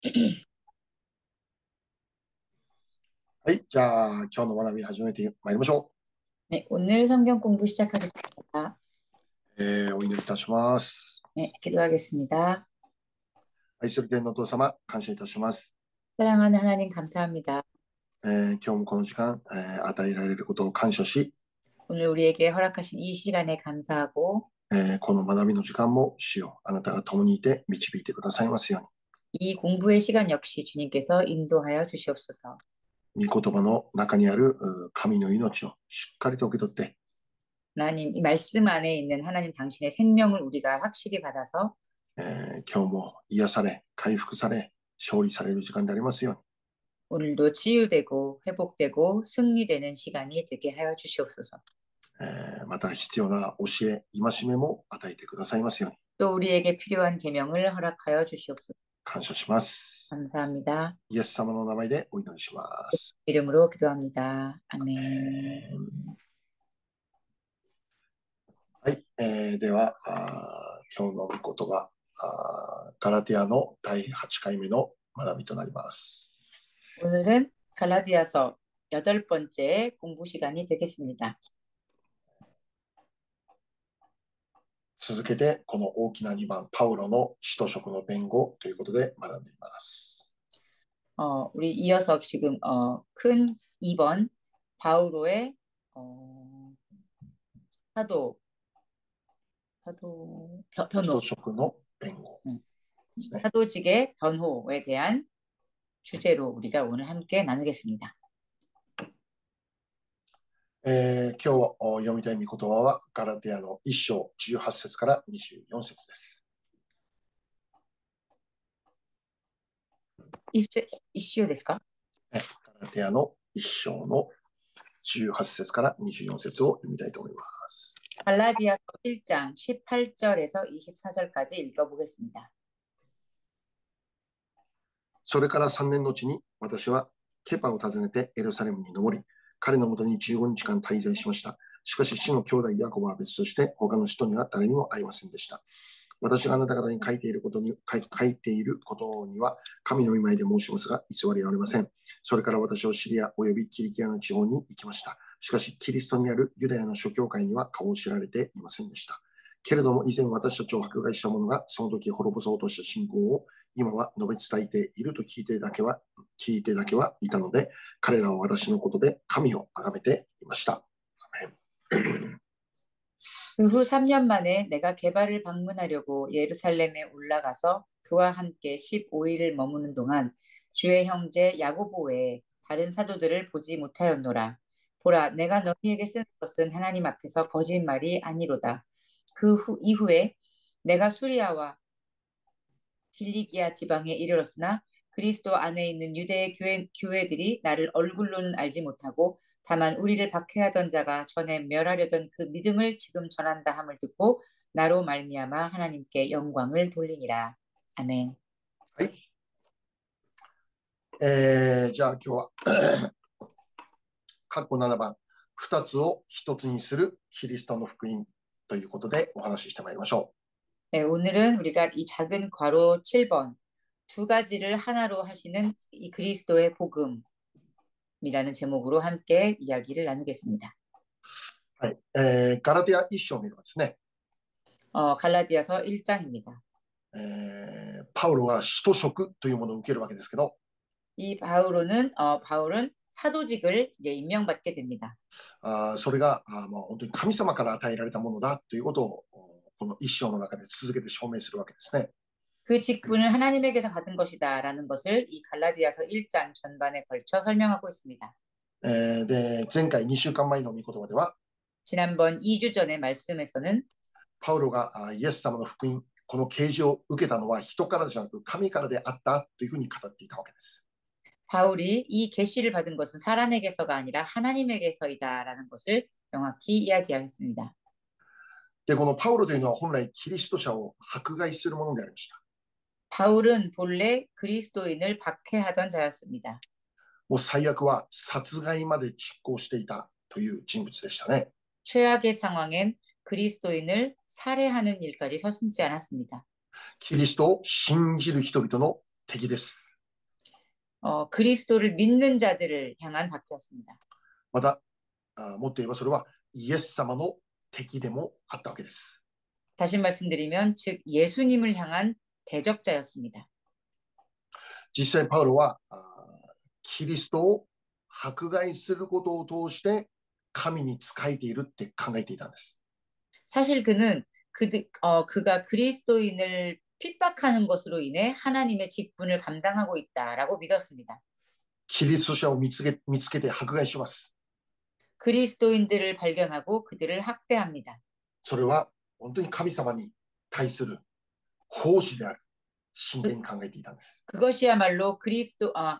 はい。じゃあ、今日の学び始めてまいりましょ 네, 오늘 성경 공부 시작하겠습니다. う。お祈りいたします。 네, 기도하겠습니다. 愛する天のお父様、感謝いたします。사랑하는 하나님 감사합니다. 今日もこの時間、与えられることを感謝し、오늘 우리에게 허락하신 이 시간에 감사하고 この学びの時間も主よ、あなたが共にいて導いてくださいますよう 이 공부의 시간 역시 주님께서 인도하여 주시옵소서. に、御言葉の中にある神の命をしっかりと受け取って、하나님, 이 말씀 안에 있는 하나님 당신의 생명을 우리가 확실히 받아서 今日も癒され、回復され、勝利される時間でありますよ 오늘도 치유되고 회복되고 승리되는 시간이 되게 하여 주시옵소서. うに、また必要な教え、戒めも与えてくださいますように、또 우리에게 필요한 계명을 허락하여 주시옵소서. 感謝します。 감사합니다. イエス様の名前でお祈りします。 이름으로 기도합니다. 아멘. はい。では、今日の御言葉、ガラティアの第8回目の学びとなります。 오늘은 갈라디아서 8번째 공부 시간이 되겠습니다. 続けて、この大きな2番、パウロの使徒職の弁護ということで学んでいます。 우리 이어서 지금 큰 2번 바오로의 사도使徒 변호 職の弁護 음, ですね。 사도직의 변호에 대한 주제로 우리가 오늘 함께 나누겠습니다. 今日読みたい御言葉は、ガラティアの1章18節から24節です。 이슈 ですか?ガラティアの1章の18節から24節を読みたいと思います。 갈라디아서 1장 18절에서 24절까지 읽어보겠습니다. それから3年のうちに私はケパを訪ねてエルサレムに登り、彼のもとに15日間滞在しました。しかし死の兄弟ヤコブは別として他の人には誰にも会いませんでした。私があなた方に書いていることには神の御前で申しますが偽りはありません。それから私はシリア及びキリキアの地方に行きました。しかしキリストにあるユダヤの諸教会には顔を知られていませんでした。けれども以前私たちを迫害した者がその時滅ぼそうとした信仰を今は述べ伝えていると聞いてだけはいたので、彼らは私のことで神を崇めていました。 그 후 3년 만에 내가 게바를 방문하려고 예루살렘에 올라가서 그와 함께 15일을 머무는 동안 주의 형제 야고보 외에 다른 사도들을 보지 못하였노라. 보라, 내가 너희에게 쓴 것은 하나님 앞에서 거짓말이 아니로다. 이후에 내가 수리아와 딜리기아 지방에 이르렀으나 그리스도 안에 있는 유대의 교회들이 나를 얼굴로는 알지 못하고 다만 우리를 박해하던 자가 전에 멸하려던 그 믿음을 지금 전한다 함을 듣고 나로 말미암아 하나님께 영광을 돌리니라. 아멘. はい。じゃあ今日は過去7番、2つを1つにするキリストの福音ということでお話ししてまいりましょ 네, 오늘은 우리가 이 작은 괄호 7번 두 가지를 하나로 하시는 이 그리스도의 복음이라는 제목으로 함께 이야기를 나누겠습니다. う。はい。ガラティア1章を見ればですね、갈라디아서 1장입니다. パウロは使徒職というものを受けるわけですけど、 이 바울은 사도직을 이제 임명받게 됩니다. それがもう本当に神様から与えられたものだということをこの一章の中で続けて証明するわけですね。 그 직분을 하나님에게서 받은 것이다라는 것을 이 갈라디아서 1장 전반에 걸쳐 설명하고 있습니다. で、前回2週間前の御言葉では、 지난번 2주 전의 말씀에서는 パウロがイエス様の福音、この啓示を受けたのは人からじゃなく神からであったというふうに語っていたわけです。 바울이 이 계시를 받은 것은 사람에게서가 아니라 하나님에게서이다라는 것을 명확히 이야기하였습니다. で、このパウロというのは本来キリスト者を迫害するものでありました。 바울은 본래 그리스도인을 박해하던 자였습니다. もう最悪は殺害まで実行していたという人物でしたね。 최악의 상황엔 그리스도인을 살해하는 일까지 서슴지 않았습니다. キリストを信じる人々の敵です。 그리스도를 믿는 자들을 향한 박해였습니다. また、もっと言えばそれはイエス様の敵でもあったわけです。 다시 말씀드리면 즉 예수님을 향한 대적자였습니다. 実際パウロはキリストを迫害することを通して神に仕えているって考えていたんです。 사실 그는 그가 그리스도인을 핍박하는 것으로 인해 하나님의 직분을 감당하고 있다라고 믿었습니다. キリスト者を見つけて迫害します。 그리스도인들을 발견하고 그들을 학대합니다. それは本当に神様に対する奉仕である。真剣に考えていたんです。 그것이야말로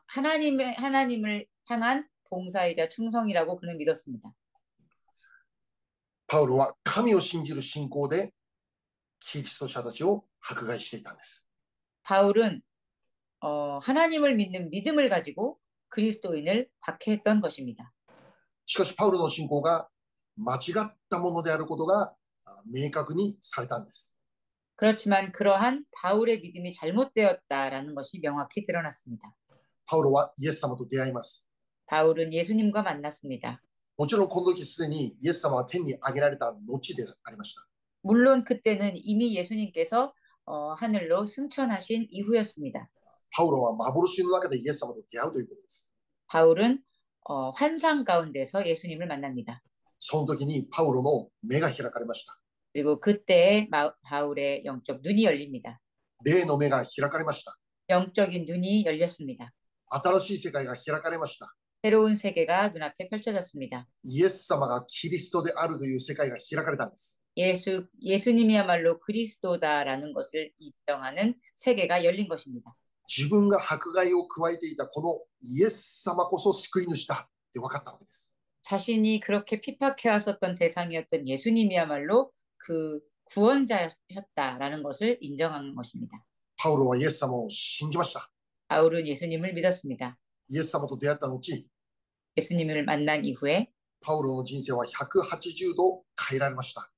하나님을 향한 봉사이자 충성이라고 그는 믿었습니다. パウロは神を信じる信仰でキリスト者たちを迫害していたんです。 바울은 하나님을 믿는 믿음을 가지고 그리스도인을 박해했던 것입니다. しかしパウロの信仰が間違ったものであることが明確にされたんです。 그렇지만 그러한 바울의 믿음이 잘못되었다라는 것이 명확히 드러났습니다. パウロはイエス様と出会います。 바울은 예수님과 만났습니다. もちろんこの時すでにイエス様は天に上げられた後でありました。 물론 그때는 이미 예수님께서 하늘로 승천하신 이후였습니다. パウロは幻の中でイエス様と出会うということです。 바울은 환상 가운데서 예수님을 만납니다. その時にパウロの目が開かれました。 그리고 그때에 바울의 영적 눈이 열립니다. 霊の目が開かれました。 영적인 눈이 열렸습니다. 新しい世界が開かれました。 새로운 세계가 눈앞에 펼쳐졌습니다. イエス様がキリストであるという世界が開かれたんです。 예수님이야말로 그리스도다라는 것을 인정하는 세계가 열린 것입니다. 自分が迫害を加えていたこのイエス様こそ救い主だって分かったわけです。 자신이 그렇게 핍박해왔었던 대상이었던 예수님이야말로 그 구원자였다라는 것을 인정한 것입니다. パウロはイエス様を信じました。 바울은 예수님을 믿었습니다. イエス様と出会った後、 예수님을 만난 이후에 パウロの人生は180度変えられました。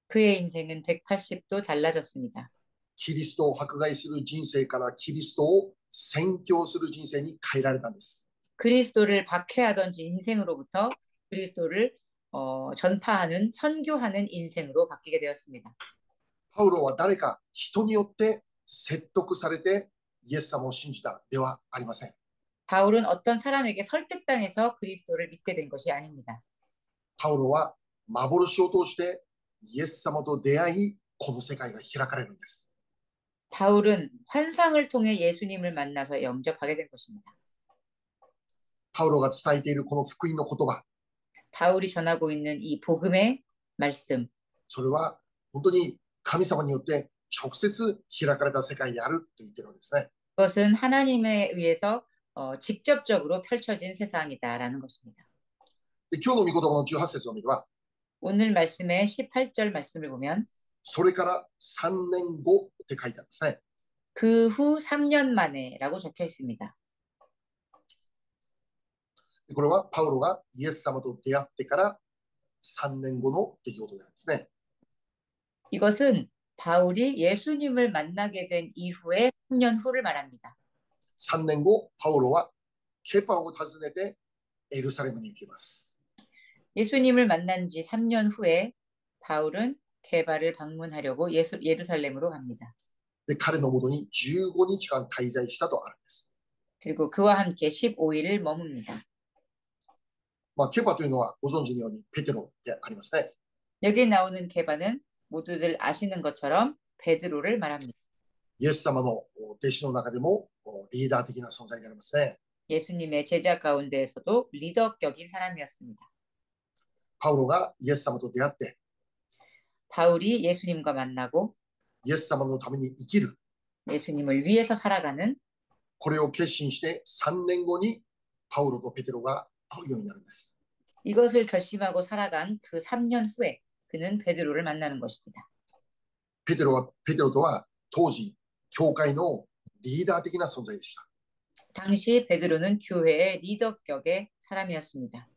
그의 인생은 180도 달라졌습니다. キリストを迫害する人生からキリストを宣教する人生に変えられたんです。 그리스도를 박해하던 인생으로부터 그리스도를 전파하는 선교하는 인생으로 바뀌게 되었습니다. パウロは誰か人によって説得されてイエス様を信じたではありません。 바울은 어떤 사람에게 설득당해서 그리스도를 믿게 된 것이 아닙니다. パウロは幻を通してイエス様と出会い、この世界が開かれるんです。 바울은 환상을 통해 예수님을 만나서 영접하게 된 것입니다. パウロが伝えているこの福音の言葉、 바울이 전하고 있는 이 복음의 말씀, それは本当に神様によって直接開かれた世界であると言ってるわけですね。 그것은 하나님에 의해서 직접적으로 펼쳐진 세상이다라는 것입니다. で今日の御言葉の18節を見れば、 오늘 말씀의 18절 말씀을 보면 それから3年後って書いてあるんですね。 그 후 3년 만에라고 적혀 있습니다. でこれはパウロがイエス様と出会ってから3年後の出来事なんですね。 이것은 바울이 예수님을 만나게 된 이후에 3년 후를 말합니다. 3年後、パウロはケパを訪ねてエルサレムに行きます。 예수님을 만난 지 3년 후에 바울은 게바를 방문하려고 예루살렘으로 갑니다. で、彼のもとに15日間滞在したとあるんです。 그리고 그와 함께 15일을 머뭅니다. ケパというのはご存知のようにペテロでありますね。 여기에 나오는 게바는 모두들 아시는 것처럼 베드로를 말합니다. イエス様の弟子の中でもリーダー的な存在でありますね。 예수님의 제자 가운데에서도 리더격인 사람이었습니다. パウロがイエス様と出会って、 바울이 예수님과 만나고 イエス様のために生きる、 예수님을 위해서 살아가는 これを決心して3年後にパウロとペテロが会うようになるんです。 이것을 결심하고 살아간 그 3년 후에 그는 베드로를 만나는 것입니다. ペテロとは当時教会のリーダー的な存在でした。 당시 베드로는 교회의 리더격의 사람이었습니다.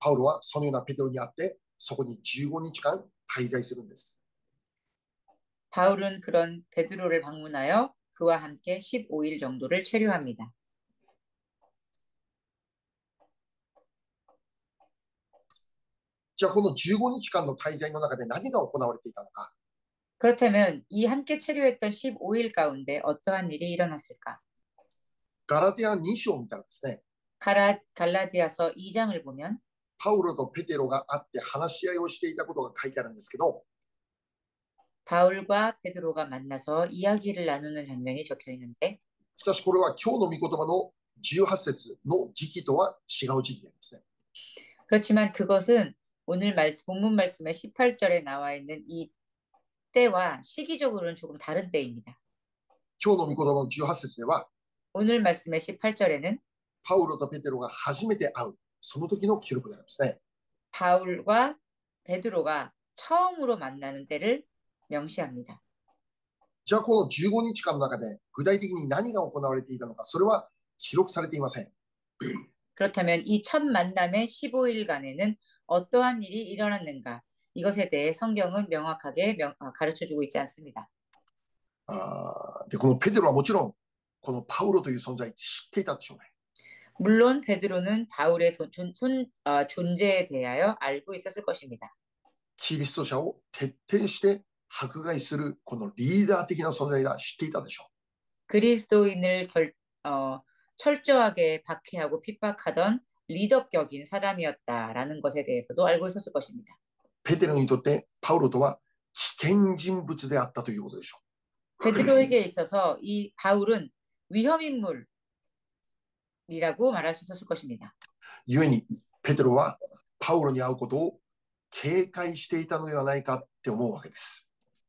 パウロはそのようなペテロに会って、そこに15日間滞在するんです。 바울은 그런 베드로를 방문하여 그와 함께 15일 정도를 체류합니다. じゃあこの15日間の滞在の中で何が行われていたのか。 그렇다면 이 함께 체류했던 15일 가운데 어떠한 일이 일어났을까? ガラティア2章を見たらですね、 갈라디아서 2장을 보면 パウロとペテロが会って話し合いをしていたことが書いてあるんですけど、 바울과 베드로가 만나서 이야기를 나누는 장면이 적혀 있는데 しかしこれは今日の御言葉の18節の時期とは違う時期ですね。 그렇지만 그것은 오늘 본문 말씀의 18절에 나와 있는 이 때와 시기적으로는 조금 다른 때입니다. 今日の御言葉の18節では、 오늘 말씀의 18절에는 パウロとペテロが初めて会う、その時の記録でありますね。 바울과 베드로가 처음으로 만나는 때를 명시합니다. じゃあこの15日間の中で具体的に何が行われていたのか、それは記録されていません。 그렇다면 이 첫 만남의 15일간에는 어떠한 일이 일어났는가? 이것에 대해 성경은 명확하게 가르쳐주고 있지 않습니다. で、このペテロはもちろん、このパウロという存在知っていたでしょうね。 물론 베드로는 바울의 존재에 대하여 알고 있었을 것입니다. キリスト者を徹底して迫害するこのリーダー的な存在だ知っていたでしょう。 그리스도인을 철저하게 박해하고 핍박하던 리더격인 사람이었다라는 것에 대해서도 알고 있었을 것입니다. ペテロにとってパウロとは危険人物であったということでしょ 베드로에게 있어서 이 바울은 위험인물이라고 말할 수 있었을 것입니다. う。故にペテロはパウロに会うことを警戒していたのではないかって思うわけです。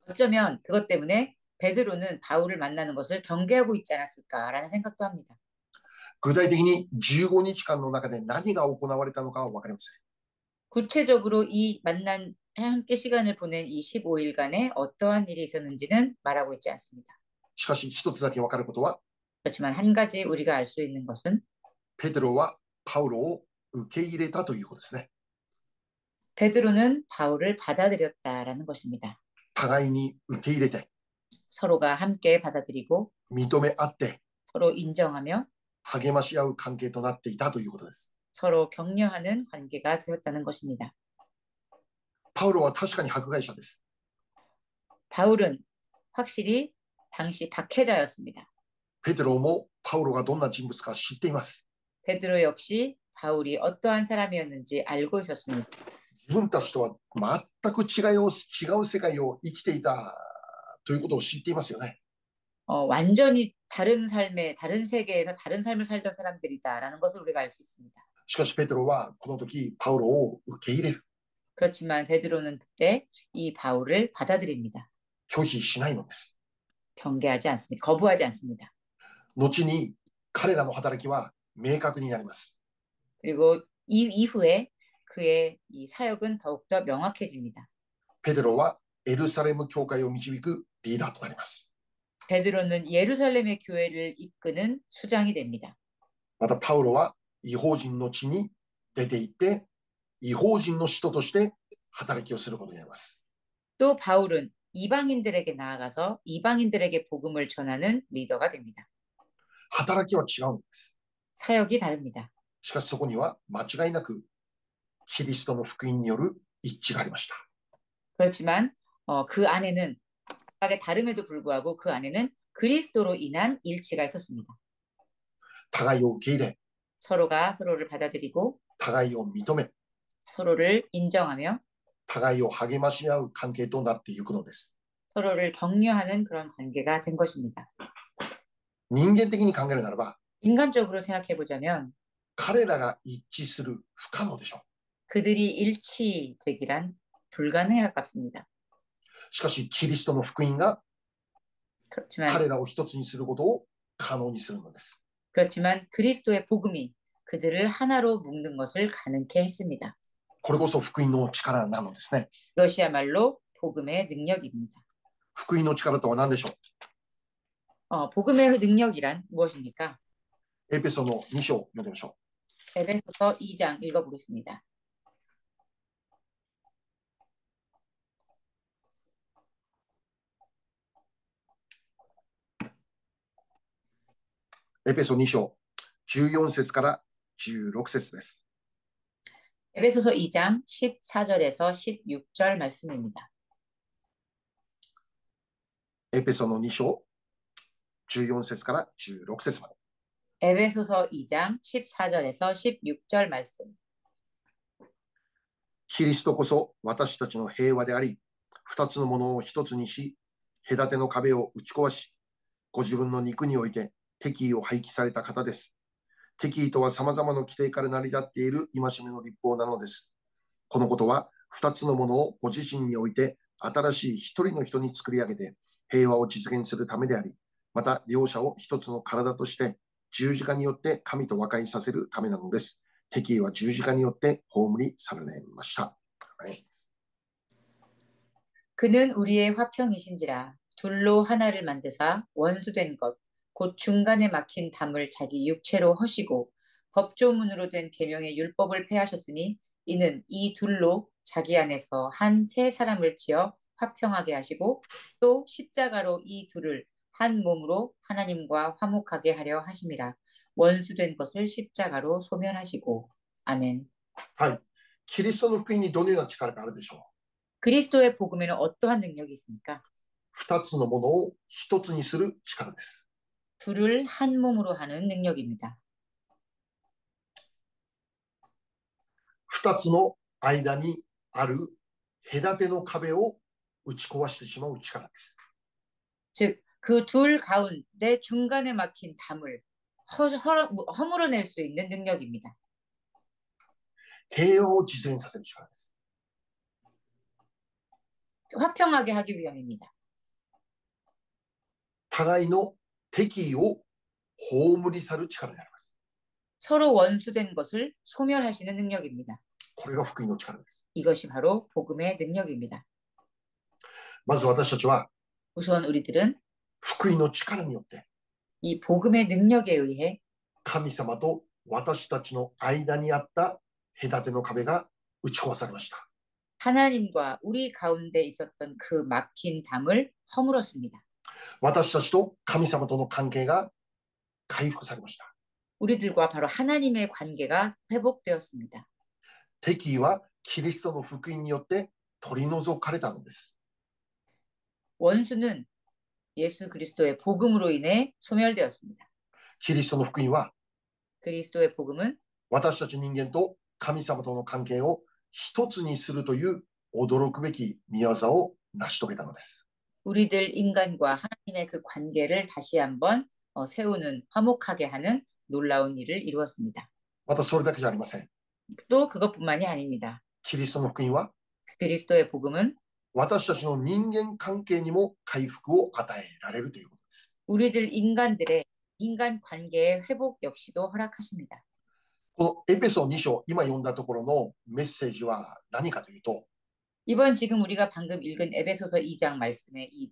어쩌면 그것 때문에 베드로는 바울을 만나는 것을 경계하고 있지 않았을까라는 생각도 합니다. 具体的に15日間の中で何が行われたのかは分かりません。 구체적으로 이 만난 함께 시간을 보낸 이 15일간에 어떠한 일이 있었는지는 말하고 있지 않습니다. しかし一つだけ分かることは、 그렇지만 한 가지 우리가 알 수 있는 것은 ペテロはパウロを受け入れたということですね。 베드로는 바울을 받아들였다라는 것입니다. 互いに受け入れて、 서로가 함께 받아들이고 認め合って、 서로 인정하며 励まし合う関係となっていたということです。 서로 격려하는 관계가 되었다는 것입니다. パウロは確かに迫害者です。 바울은 확실히 당시 박해자였습니다. ペテロもパウロがどんな人物か知っています。 베드로 역시 바울이 어떠한 사람이었는지 알고 있었습니다. 自分たちとは全く違う世界を生きていたということを知っていますよね。 완전히 다른 세계에서 다른 삶을 살던 사람들이다라는 것을 우리가 알 수 있습니다. しかしペテロはこの時パウロを受け入れる。 그렇지만 베드로는 그때 이 바울을 받아들입니다. 拒否しないのです。 경계하지 않습니다. 거부하지 않습니다. 後に彼らの働きは明確になります。 그리고 이후에 그의 이 사역은 더욱더 명확해집니다. ペテロはエルサレム教会を導くリーダーとなります。 베드로는 예루살렘의 교회를 이끄는 수장이 됩니다. またパウロは異邦人の地に出て行って異邦人の使徒として働きをすることになります。 또 바울은 이방인들에게 나아가서 이방인들에게 복음을 전하는 리더가 됩니다. 働きは違うんです。 사역이 다릅니다. しかしそこには間違いなくキリストの福音による一致がありました。 그렇지만 그 안에는 각각의 다름에도 불구하고 그 안에는 그리스도로 인한 일치가 있었습니다. 互いを受け入れ、 서로가 서로를 받아들이고 互いを認め、 서로를 인정하며 互いを励まし合う関係となっていくのです。 서로를 격려하는 그런 관계가 된 것입니다. 人間的に考えるならば、 인간적으로 생각해 보자면 彼らが一致する不可能でしょう。 그들이 일치되기란 불가능에 가깝습니다. しかしキリストの福音が 그렇지만 彼らを一つにすることを可能にするのです。 그렇지만 그리스도의 복음이 그들을 하나로 묶는 것을 가능케 했습니다. これこそ福音の力なのですね。 이것이야말로 복음의 능력입니다. 福音の力とは何でしょう。 복음의 능력이란 무엇입니까? エペソの2章読んでみましょう。 에베소서 2장 읽어보겠습니다. エペソ2章14節から16節です。 에베소서 2장 14절에서 16절 말씀입니다. エペソの2章14節から16節まで。 에베소서 2장 14절에서 16절 말씀. キリストこそ私たちの平和であり、二つのものを一つにし、隔ての壁を打ち壊し、ご自分の肉において敵意を廃棄された方です。敵意とは様々な規定から成り立っている戒めの立法なのです。このことは二つのものをご自身において新しい一人の人に作り上げて平和を実現するためであり、また両者を一つの体として十字架によって神と和解させるためなのです。敵意は十字架によって葬り去られました。はい、 그는 우리의 화평이신지라 둘로 하나를 만드사 원수된 것 곧 중간에 막힌 담을 자기 육체로 허시고 법조문으로 된 계명의 율법을 폐하셨으니 이는 이 둘로 자기 안에서 한 새 사람을 지어 화평하게 하시고 또 십자가로 이 둘을 한 몸으로 하나님과 화목하게 하려 하심이라. 원수된 것을 십자가로 소멸하시고. 아멘. はい。キリストの福音にどのような力があるでしょう。 그리스도의 복음에는 어떠한 능력이 있습니까? 二つのものを一つにする力です。 둘을 한 몸으로 하는 능력입니다. 二つの間にある隔ての壁を打ち壊してしまう力です。 즉, 그 둘 가운데 중간에 막힌 담을 허물어낼 수 있는 능력입니다. 平和を実現させる力です。 화평하게 하기 위함입니다. 互いの敵意を葬り去る力であります。 서로 원수된 것을 소멸하시는 능력입니다. これが福音の力です。 이것이 바로 복음의 능력입니다. まず私たちは 우선 우리들은 福音の力によって 이 복음의 능력에 의해 神様と私たちの間にあった隔ての壁が打ち壊されました。 하나님과 우리 가운데 있었던 그 막힌 담을 허물었습니다. 私たちと神様との関係が回復されました。 우리들과 바로 하나님의 관계가 회복되었습니다. 敵意はキリストの福音によって取り除かれたのです。 원수는 예수 그리스도의 복음으로 인해 소멸되었습니다. キリストの福音は 그리스도의 복음은 私たち人間と神様との関係を一つにするという驚くべき御業を成し遂げたのです。 우리들 인간과 하나님의 그 관계를 다시 한번 세우는 화목하게 하는 놀라운 일을 이루었습니다. またそれだけじゃありません。 또 그것뿐만이 아닙니다. キリストの福音は 그리스도의 복음은 私たちの人間関係にも回復を与えられるということです。 우리들 인간들의 인간 관계의 회복 역시도 허락하십니다. このエペソ2章、今読んだところのメッセージは何かというと、 이번 지금 우리가 방금 읽은 에베소서 2장 말씀의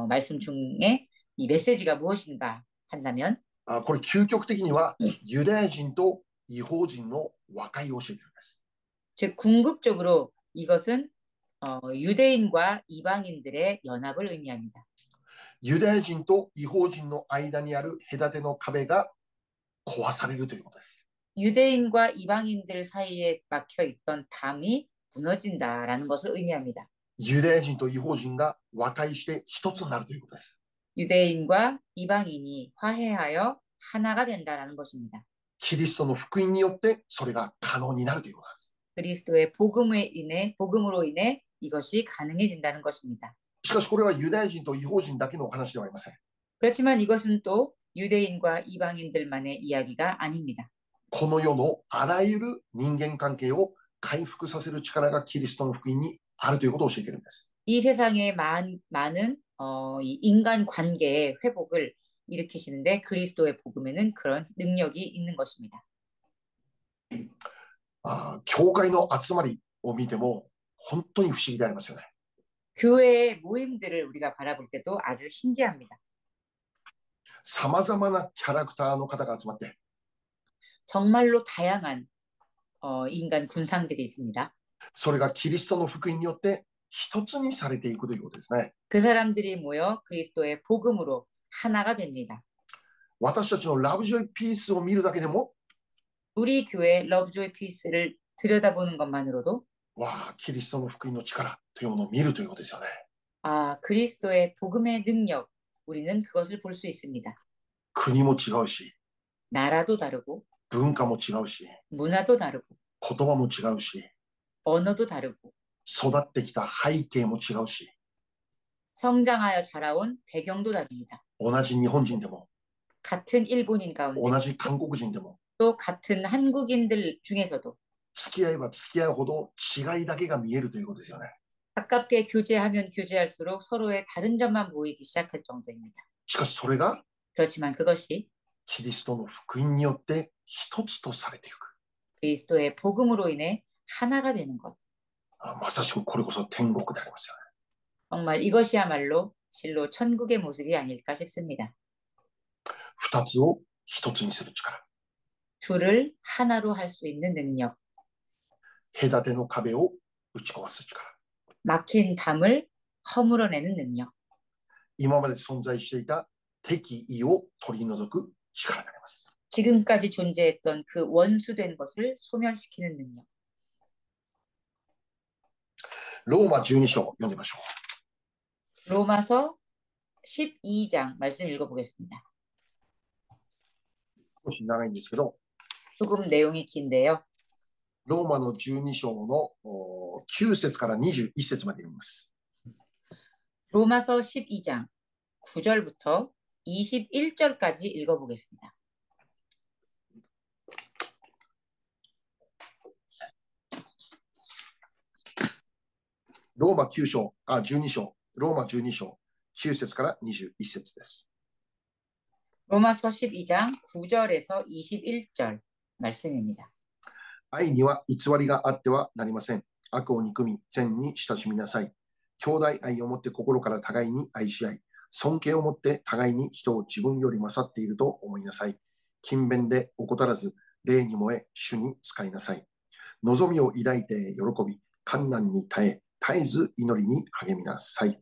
말씀 중에 이 메시지가 무엇인가 한다면 これ究極的にはユダヤ人と異邦人の和解を教えているんです。 즉 궁극적으로 이것은 유대인과 이방인들의 연합을 의미합니다. ユダヤ人と異邦人の間にある隔ての壁が壊されるということです。 유대인과 이방인들 사이에 막혀 있던 담이 무너진다라는 것을 의미합니다. ユダヤ人と異邦人が和解して一つになるということです。 유대인과 이방인이 화해하여 하나가 된다라는 것입니다. キリストの福音によってそれが可能になるということです。 그리스도의 복음으로 인해 이것이 가능해진다는 것입니다. しかしこれはユダヤ人と異邦人だけのお話ではありません。 그렇지만 이것은 또 유대인과 이방인들만의 이야기가 아닙니다. この世のあらゆる人間関係を回復させる力がキリストの福音にあるということを教えているんです。 이 세상의 많은 이 인간 관계의 회복을 일으키시는데 그리스도의 복음에는 그런 능력이 있는 것입니다. 教会の集まりを見ても本当に不思議でありますよね。 교회의 모임들을 우리가 바라볼 때도 아주 신기합니다. さまざまなキャラクターの方が集まって 정말로 다양한 인간 군상들이 있습니다. それがキリストの福音によって一つにされていくということですね。 그 사람들이 모여 그리스도의 복음으로 하나가 됩니다. 私たちのラブジョイピースを見るだけでも、 우리 교회 러브조이 피스를 들여다보는 것만으로도 わあ、キリストの福音の力というものを見るということですよね。 아, 그리스도의 복음의 능력, 우리는 그것을 볼 수 있습니다. 国も違うし、 나라도 다르고, 文化も違うし、 문화도 다르고, 言葉も違うし、 언어도 다르고, 育ってきた背景も違うし、 성장하여 자라온 배경도 다릅니다. 同じ日本人でも、 같은 일본인 가운데, 同じ韓国人でも、 또 같은 한국인들 중에서도 付き合えば付き合うほど違いだけが見えるということですよね。 가깝게 교제하면 교제할수록 서로의 다른 점만 보이기 시작할 정도입니다. しかしそれが 그렇지만 그것이 キリストの福音によって一つとされていく。 그리스도의 복음으로 인해 하나가 되는 것. まさしくこれこそ天国でありますよね。 정말 이것이야말로 실로 천국의 모습이 아닐까 싶습니다. 二つを一つにする力。 둘을 하나로 할 수 있는 능력. 隔ての壁を打ち壊す力。 막힌 담을 허물어내는 능력. 今まで存在していた敵意を取り除く力であります。 지금까지 존재했던 그 원수된 것을 소멸시키는 능력. ローマ12章読んでみましょ 로마서 12장 말씀 읽어보겠습니다. う。少し長いんですけど、 조금 내용이 긴데요. ローマの12章の9節から21節まで読みます。 로마서 12장 9절부터 21절까지 읽어보겠습니다. ローマ9章、12章、ローマ12章、9節から21節です。 로마서 12장 9절에서 21절 말씀입니다. 愛には偽りがあってはなりません。悪を憎み、善に親しみなさい。兄弟愛をもって心から互いに愛し合い、尊敬をもって互いに人を自分より勝っていると思いなさい。勤勉で怠らず、霊に燃え、主に使いなさい。望みを抱いて喜び、困難に絶えず祈りに励みなさい。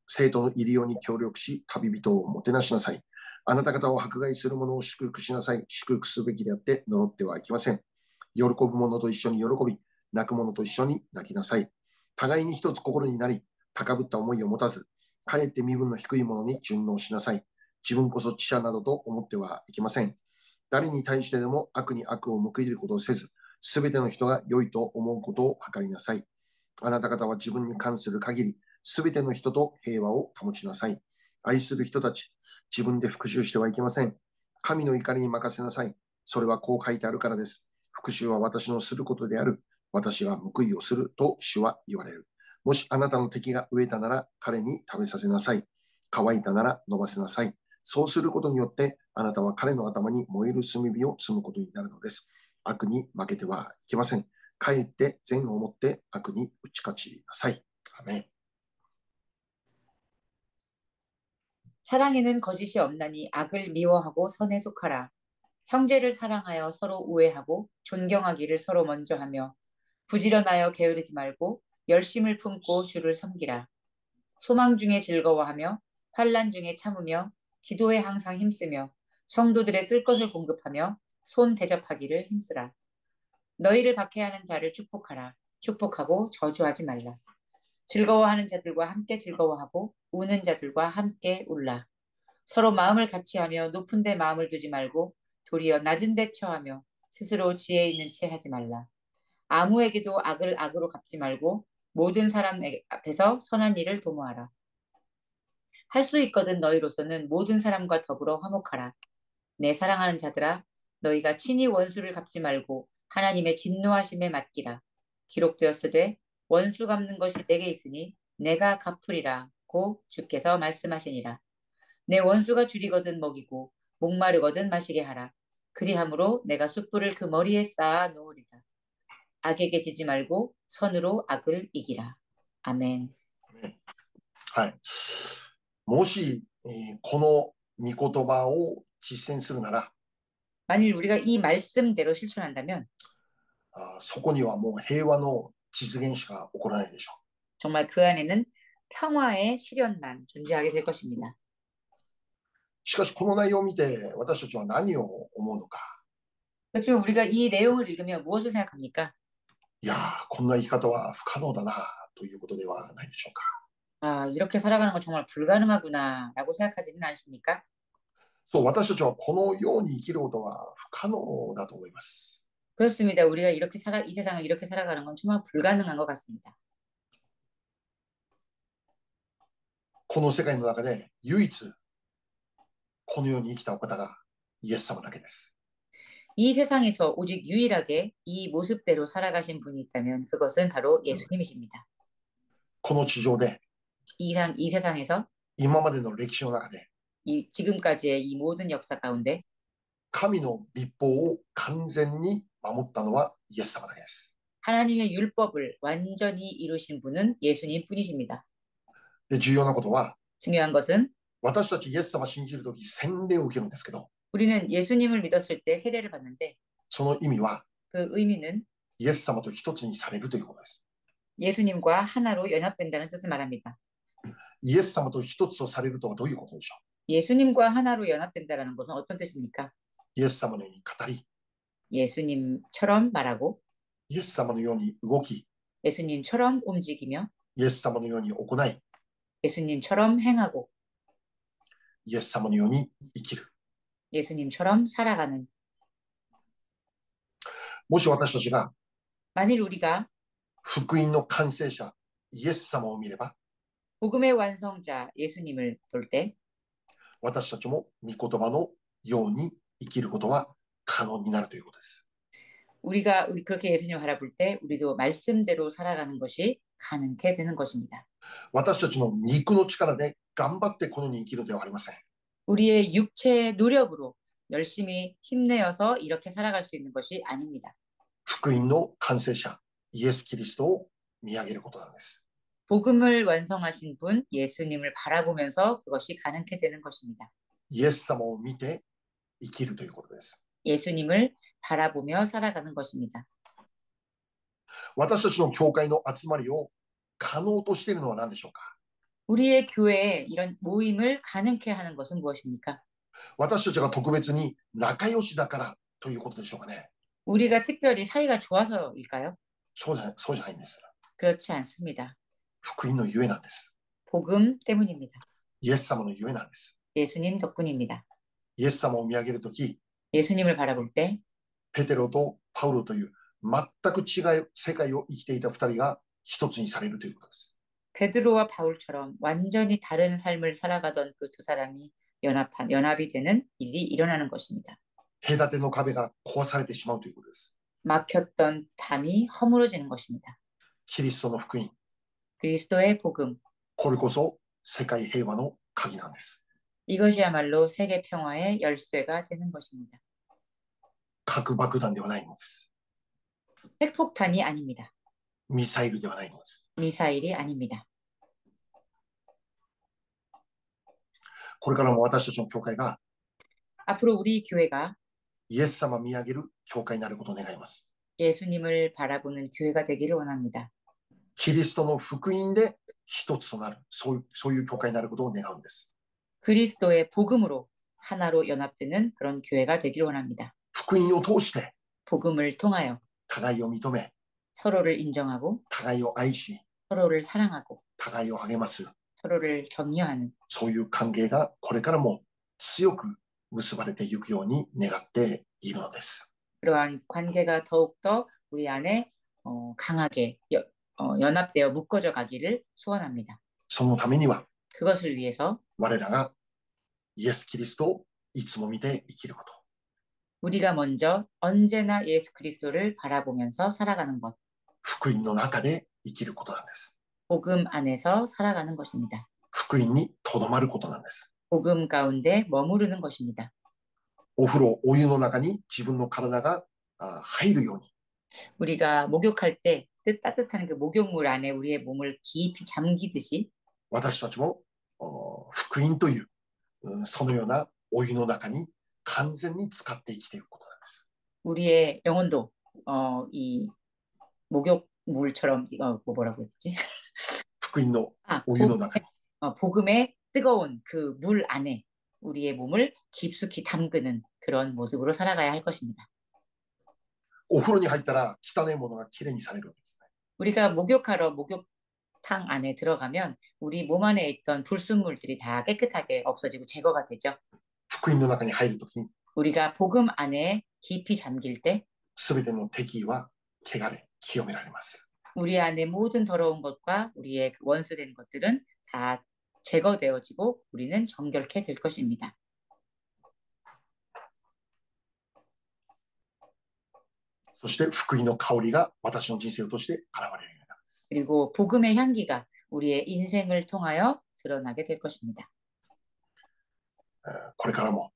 生徒の入りように協力し、旅人をもてなしなさい。あなた方を迫害する者を祝福しなさい。祝福すべきであって呪ってはいけません。喜ぶ者と一緒に喜び、泣く者と一緒に泣きなさい。互いに一つ心になり、高ぶった思いを持たず、かえって身分の低い者に順応しなさい。自分こそ知者などと思ってはいけません。誰に対してでも悪に悪を報いることをせず、すべての人が良いと思うことを図りなさい。あなた方は自分に関する限り、すべての人と平和を保ちなさい。愛する人たち、自分で復讐してはいけません。神の怒りに任せなさい。それはこう書いてあるからです。復讐は私のすることである。私は報いをすると主は言われる。もしあなたの敵が飢えたなら彼に食べさせなさい。乾いたなら飲ませなさい。そうすることによってあなたは彼の頭に燃える炭火を積むことになるのです。悪に負けてはいけません。かえって善をもって悪に打ち勝ちなさい。アメン。 사랑에는 거짓이 없나니 악을 미워하고 선에 속하라. 형제를 사랑하여 서로 우애하고 존경하기를 서로 먼저 하며 부지런하여 게으르지 말고 열심을 품고 주를 섬기라. 소망 중에 즐거워하며 환난 중에 참으며 기도에 항상 힘쓰며 성도들의 쓸 것을 공급하며 손 대접하기를 힘쓰라. 너희를 박해하는 자를 축복하라. 축복하고 저주하지 말라. 즐거워하는 자들과 함께 즐거워하고 우는 자들과 함께 울라. 서로 마음을 같이하며 높은 데 마음을 두지 말고 도리어 낮은 데 처하며 스스로 지혜 있는 채 하지 말라. 아무에게도 악을 악으로 갚지 말고 모든 사람 앞에서 선한 일을 도모하라. 할 수 있거든 너희로서는 모든 사람과 더불어 화목하라. 내 사랑하는 자들아, 너희가 친히 원수를 갚지 말고 하나님의 진노하심에 맡기라. 기록되었으되 원수 갚는 것이 내게 있으니 내가 갚으리라고 주께서 말씀하시니라. 내 원수가 줄이거든 먹이고 목마르거든 마시게 하라. 그리함으로 내가 숯불을 그 머리에 쌓아 놓으리라. 악에게 지지 말고 선으로 악을 이기라. 아멘. はい。もし、この御言葉を実践するなら、 만일 우리가 이 말씀대로 실천한다면 そこにはもう平和の実現しか起こらないでしょ 정말 그 안에는 평화의 실현만 존재하게 될 것입니다. しかし、この内容を見て、私たちは何を思うのか。 그렇지만 우리가 이 내용을 읽으면 무엇을 생각합니까? いやー、こんな生き方は不可能だな、ということではないでしょうか。아, 이렇게 살아가는 건 정말 불가능하구나라고 생각하지는 않으십니까? そう、私たちはこのように生きることは不可能だと思います。 그렇습니다. 우리가 이 세상을 이렇게 살아가는 건 정말 불가능한 것 같습니다. この世界の中で唯一このように生きたお方がイエス様だけです。 이 세상에서 오직 유일하게 이 모습대로 살아가신 분이 있다면 그것은 바로 예수님이십니다. この地上で 이 세상에서 今までの歴史の中で 지금까지의 이 모든 역사 가운데 神の律法を完全に守ったのはイエス様だけです。 하나님의 율법을 완전히 이루신 분은 예수님 뿐이십니다. で、重要なことは 중요한 것은 私たちイエス様を信じるとき洗礼を受けるんですけど、 우리는 예수님을 믿었을 때 세례를 받는데 その意味は 그 의미는 イエス様と一つにされるということです。 예수님과 하나로 연합된다는 뜻을 말합니다. イエス様と一つとされるとはどういうことでしょ 예수님과 하나로 연합된다는 것은 어떤 뜻입니까? う。イエス様のように語り、 예수님처럼 말하고 イエス様のように動き、 예수님처럼 움직이며 イエス様のように行い、 예수님처럼 행하고 イエス様のように生きる。 예수님처럼 살아가는 もし私たちが 만일 우리가 福音の完成者、イエス様を見れば、 복음의 완성자 예수님을 볼 때 私たちも御言葉のように生きることは可能になるということです。 우리 그렇게 예수님을 바라볼 때 우리도 말씀대로 살아가는 것이 가능케 되는 것입니다. 私たちの肉の力で頑張ってこのように生きるのではありません。 우리의 육체의 노력으로 열심히 힘내어서 이렇게 살아갈 수 있는 것이 아닙니다. 福音の完成者、イエス・キリストを見上げることなんです。 복음을 완성하신 분 예수님을 바라보면서 그것이 가능케 되는 것입니다. イエス様を見て生きるということです。 예수님을 바라보며 살아가는 것입니다. 私たちの教会の集まりを可能としているのは何でしょうか。 우리의 교회에 이런 모임을 가능케 하는 것은 무엇입니까? 私たちが特別に仲良しだからということでしょうかね。 우리가 특별히 사이가 좋아서일까요? そうじゃないんです。 그렇지 않습니다. 福音のゆえなんです。 복음 때문입니다. イエス様のゆえなんです。 예수님 덕분입니다. イエス様を見上げるとき、 예수님을 바라볼 때 ペテロとパウロという全く違う世界を生きていた二人が一つにされるということです。 베드로와 바울처럼 완전히 다른 삶을 살아가던 그 두 사람이 연합이 되는 일이 일어나는 것입니다. 隔ての壁が壊されてしまうということです。 막혔던 담이 허물어지는 것입니다. キリストの福音、 그리스도의 복음, これこそ世界平和の鍵なんです。 이것이야말로 세계 평화의 열쇠가 되는 것입니다. 核爆弾ではないのです。 핵폭탄이 아닙니다. ミサイルではないのです。 미사일이 아닙니다. これからも私たちの教会が 앞으로 우리 교회가 イエス様を見上げる教会になることを願います。 예수님을 바라보는 교회가 되기를 원합니다. キリストの福音で一つとなる、そういう教会になることを願うんです。 그리스도의 복음으로 하나로 연합되는 그런 교회가 되기를 원합니다. 福音を通して 복음을 통하여 互いを認め、 서로를 인정하고 互いを愛し、 서로를 사랑하고 互いを励ます、 서로를 격려하는 そういう関係がこれからも強く結ばれていくように願っているのです。 그러한 관계가 더욱더 우리 안에 강하게 연합되어 묶어져 가기를 소원합니다. そのためには 그것을 위해서 我らがイエス・キリストをいつも見て生きること。 우리가 먼저 언제나 예수 그리스도를 바라보면서 살아가는 것, 福音の中で生きることなんです。 복음 안에서 살아가는 것입니다. 福音にとどまることなんです。 복음 가운데 머무르는 것입니다. お風呂、お湯の中に自分の体が入るように、 우리가 목욕할 때 따뜻한 그 목욕물 안에 우리의 몸을 깊이 잠기듯이 私たちも福音というそのようなお湯の中に完全に使って生きていくことなんです。 우리의 영혼도 이 목욕물처럼 뭐라고 했지? 福音のお湯の中に 복음의 뜨거운 그 물 안에 우리의 몸을 깊숙이 담그는 그런 모습으로 살아가야 할 것입니다. お風呂に入ったら汚いものがきれいにされるわけですね。 우리가 목욕하러 목욕탕 안에 들어가면 우리 몸 안에 있던 불순물들이 다 깨끗하게 없어지고 제거가 되죠. 福音の中に入るときに、 우리가 복음 안에 깊이 잠길 때 すべての敵意は汚れ、清められます。 우리 안에 모든 더러운 것과 우리의 그 원수된 것들은 다 제거되어지고 우리는 정결케 될 것입니다. そして福音の香りが私の人生を通して現れるようになるんです。 그리고 복음의 향기가 우리의 인생을 통하여 드러나게 될 것입니다. これからも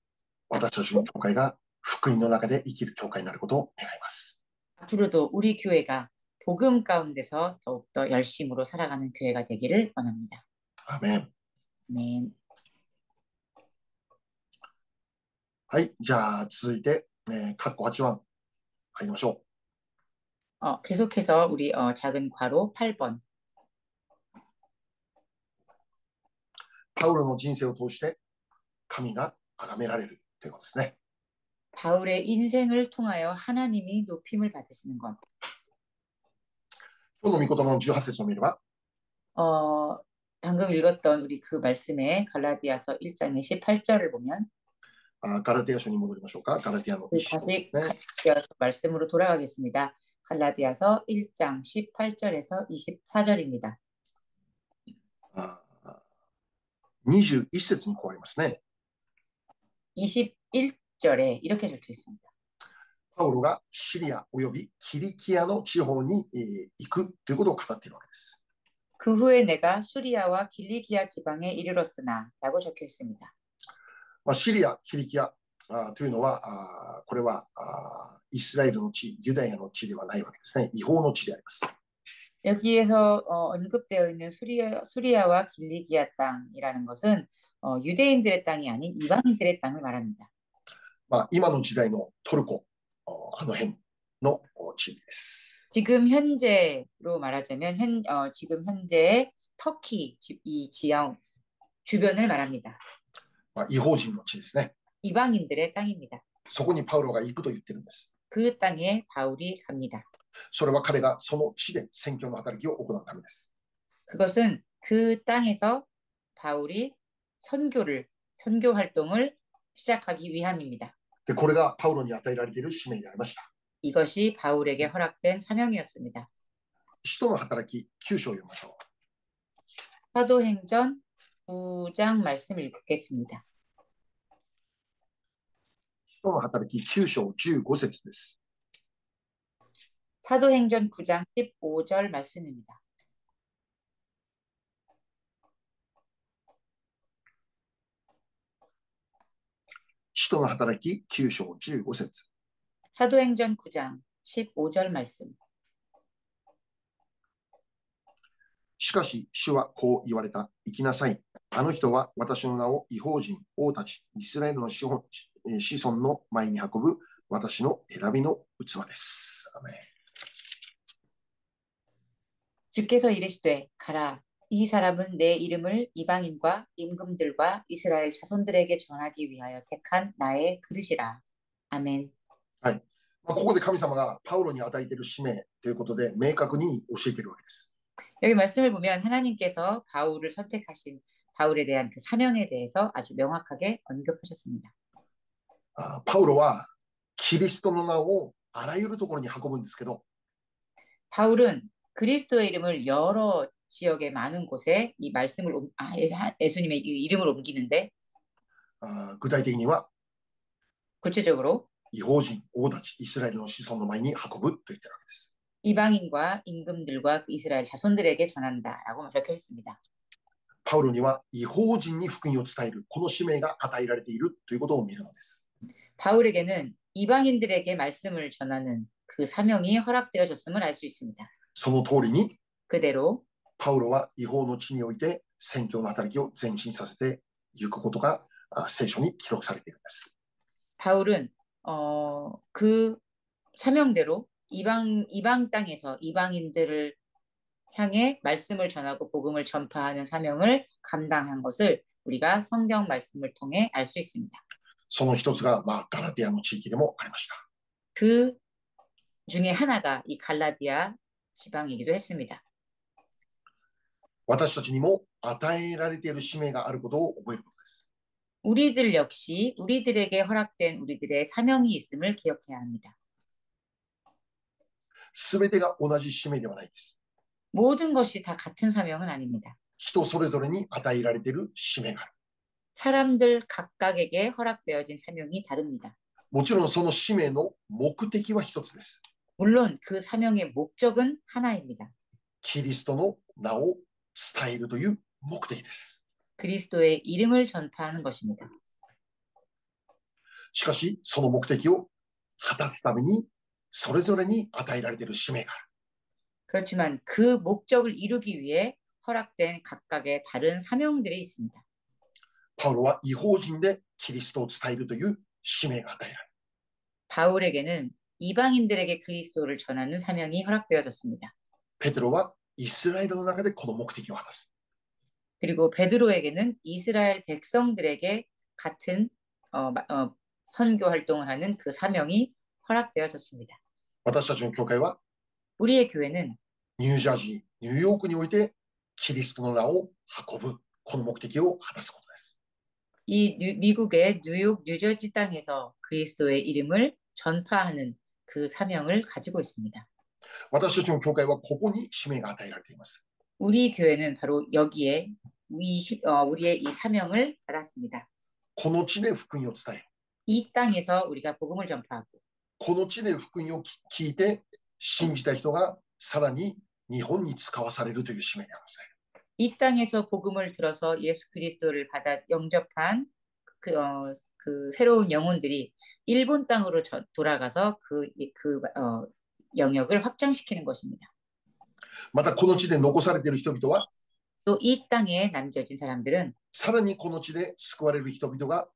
私たちの教会が福音の中で生きる教会になることを願います。 앞으로도 우리 교회가 복음 가운데서 더욱더 열심으로 살아가는 교회가 되기를 원합니다. アーメン。 네. はい、じゃあ続いて、括弧8番入りましょう。 계속해서 우리 작은 괄호 8번. パウロの人生を通して神が崇められるということですね。 바울의 인생을 통하여 하나님이 높임을 받으시는 것. 今日の御言葉の18節を見れば、 방금 읽었던 우리 그 말씀에 갈라디아서 1장의 18절을 보면 ガラティア書に戻りましょうか。ガラティアの一章です 다시 ね。 갈라디아서 말씀으로 돌아가겠습니다. 갈라디아서 1장 18절에서 24절입니다. 21節にこうありますね。 21절에 이렇게 적혀 있습니다. パウロがシリアおよびキリキアの地方に行くということを語っているわけです。 그 후에 내가 수리아와 길리기아 지방에 이르렀으나 라고 적혀 있습니다. シリア、キリキアというのは、これはイスラエルの地、ユダヤの地ではないわけですね。違法の地であります。 여기에서 언급되어 있는 수리아와 길리기아 땅이라는 것은 유대인들의 땅이 아닌 이방인들의 땅을 말합니다. 今の時代のトルコ、あの辺の地域です。 지금 현재로 말하자면 지금 현재의 터키 이 지역 주변을 말합니다. 違法人の地ですね。 이방인들의 땅입니다. そこにパウロが行くと言ってるんです。 그 땅에 바울이 갑니다. それは彼がその地で宣教の働きを行うためです。 그것은 그 땅에서 바울이 선교 활동을 시작하기 위함입니다. で、これがパウロに与えられている使命でありました。 이것이 바울에게 허락된 사명이었습니다. 使徒の働き9章を読みましょう。 사도행전 9장 말씀 읽겠습니다. 使徒の働き9章15節です。 사도행전 9장 15절 말씀입니다. 使徒の働き9章15節。 사도행전 9장 15절 말씀. しかし、主はこう言われた。行きなさい。あの人は私の名を異邦人、王たち、イスラエルの子孫の前に運ぶ私の選びの器です。アメン。 주께서 이르시되 가라. 이 사람은 내 이름을 이방인과 임금들과 이스라엘 자손들에게 전하기 위하여 택한 나의 그릇이라. 아멘. はい。ここで神様がパウロに与えている使命ということで明確に教えているわけです。 여기 말씀을 보면 하나님께서 바울을 선택하신 바울에 대한 그 사명에 대해서 아주 명확하게 언급하셨습니다. パウロはキリストの名をあらゆるところに運ぶんですけど、 바울은 그리스도의 이름을 여러 지역의 많은 곳에 이 말씀을 예수님의 이름을 옮기는데 具体的には 구체적으로 異邦人、王たち、イスラエルの子孫の前に運ぶと言っているわけです。 이방인과 임금들과 그 이스라엘 자손들에게 전한다라고 적혀 있습니다. パウロには異邦人に福音を伝えるこの使命が与えられているということを見るのです。 바울에게는 이방인들에게 말씀을 전하는 그 사명이 허락되어졌음을 알 수 있습니다. その通りに 그대로 パウロは違法の地において宣教の働きを前進させていくことが聖書に記録されているんです。 바울은 그 사명대로 이방 땅에서 이방인들을 향해 말씀을 전하고 복음을 전파하는 사명을 감당한 것을 우리가 성경 말씀을 통해 알 수 있습니다. その一つが、ガラティアの地域でもありました。 그 중에 하나가 이 갈라디아 지방이기도 했습니다. 私たちにも与えられている使命があることを覚えることです。 우리들 역시 우리들에게 허락된 우리들의 사명이 있음을 기억해야 합니다. すべてが同じ使命ではないです。 모든 것이 다 같은 사명은 아닙니다. 人それぞれに与えられている使命がある。 사람들 각각에게 허락되어진 사명이 다릅니다. もちろんその使命の目的は一つです。 물론 그 사명의 목적은 하나입니다. キリストの名を伝えるという目的です。 그리스도의 이름을 전파하는 것입니다. しかし、その目的を果たすために、それぞれに与えられている使命がある。 그렇지만 그 목적을 이루기 위해 허락된 각각의 다른 사명들이 있습니다. パウロは異邦人でキリストを伝えるという使命が与えられる。 바울에게는 이방인들에게 그리스도를 전하는 사명이 허락되어졌습니다. ペテロはイスラエルの中でこの目的を果たす。 그리고 베드로에게는 이스라엘 백성들에게 같은 선교 활동을 하는 그 사명이 허락되어졌습니다. 私たちの教会は 우리의 교회는 ニュージャージー、ニューヨークにおいてキリストの名を運ぶ、この目的を果たすことです。 이 미국의 뉴욕, 뉴저지 땅에서 그리스도의 이름을 전파하는 그 사명을 가지고 있습니다. 私たちの教会はここに使命が与えられています。 우리 교회는 바로 여기에 우리의 이 사명을 받았습니다. この地で福音を伝え、 이 땅에서 우리가 복음을 전파하고 この地で福音を聞いて信じた人がさらに日本に使わされるという使命であります。 이 땅에서 복음을 들어서 예수 그리스도를 받아 영접한 그 새로운 영혼들이 일본 땅으로 돌아가서 영역을 확장시키는 것입니다. またこの地で残されている人々は 또 이 땅에 남겨진 사람들은 さらにこの地で救われる人々が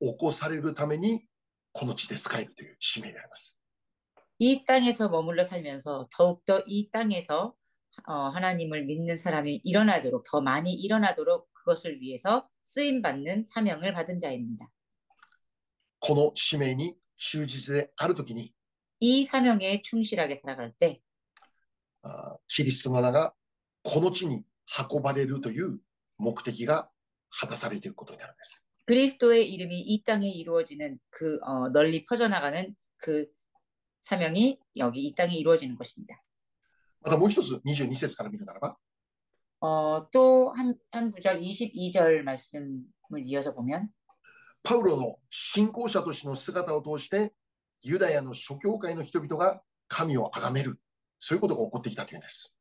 起こされるためにこの地で使えるという使命であります。 이 땅에서 머물러 살면서 더욱더 이 땅에서 하나님을 믿는 사람이 일어나도록 더 많이 일어나도록 그것을 위해서 쓰임받는 사명을 받은 자입니다. この使命に忠実であるときに 이 사명에 충실하게 살아갈 때 キリストの名がこの地に運ばれるという目的が果たされていくことになるんです。 그리스도의 이름이 이 땅에 이루어지는 그 널리 퍼져나가는 그 사명이 여기 이 땅에 이루어지는 것입니다. またもう一つ22節から見るならば 또 한 구절 22절 말씀을 이어서 보면 パウロの信仰者としての姿を通してユダヤの諸教会の人々が神を崇める、そういうことが起こってきたというんです。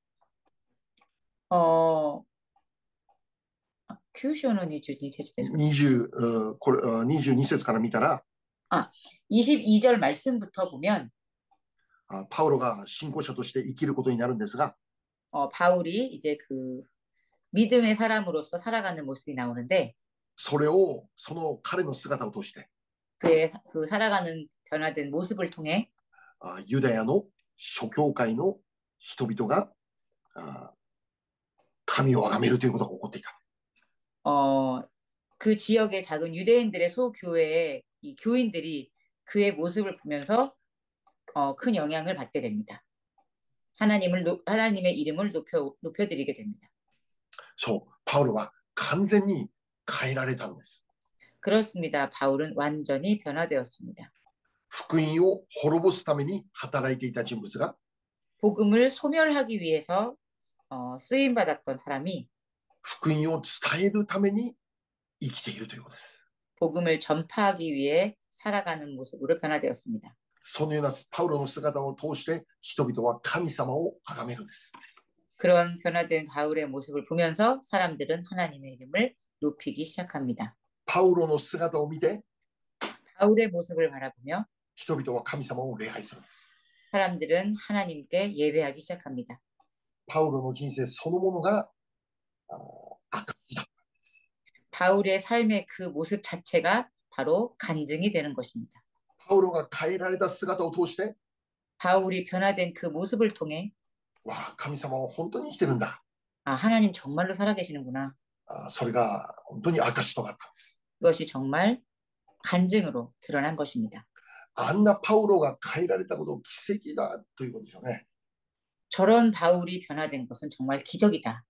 교쇼는 22節ですか? 22節から見たら 22절 말씀부터 보면 パウロが信仰者として生きることになるんですが 바울이 이제 그 믿음의 사람으로서 살아가는 모습이 나오는데 その彼の姿を通して 그 살아가는 변화된 모습을 통해 ユダヤの諸教会の人々が神を崇めるということが起こってきた。 그 지역의 작은 유대인들의 소교회의 이 교인들이 그의 모습을 보면서 큰 영향을 받게 됩니다. 하나님의 이름을 높여드리게 됩니다. そう、パウロは完全に変えられたんです。 그렇습니다. 바울은 완전히 변화되었습니다. 福音を滅ぼすために働いていた人物が 복음을 소멸하기 위해서 쓰임받았던 사람이 福音を伝えるために生きているということです。 복음을 전파하기 위해 살아가는 모습으로 변화되었습니다. そのようなパウロの姿を通して人々は神様を崇めるんです。 그런 변화된 바울의 모습을 보면서 사람들은 하나님의 이름을 높이기 시작합니다. パウロの姿を見て 바울의 모습을 바라보며 人々は神様を礼拝するんです。 사람들은 하나님께 예배하기 시작합니다. パウロの人生そのものが証だったんです。 바울의 삶의 그 모습 자체가 바로 간증이 되는 것입니다. パウロが変えられた姿を通して 바울이 변화된 그 모습을 통해 神様は本当に生きてるんだ。 하나님 정말로 살아계시는구나. それが本当に証となったんです。 그것이 정말 간증으로 드러난 것입니다. あんなパウロが変えられたことを奇跡だということですよね。 저런 바울이 변화된 것은 정말 기적이다.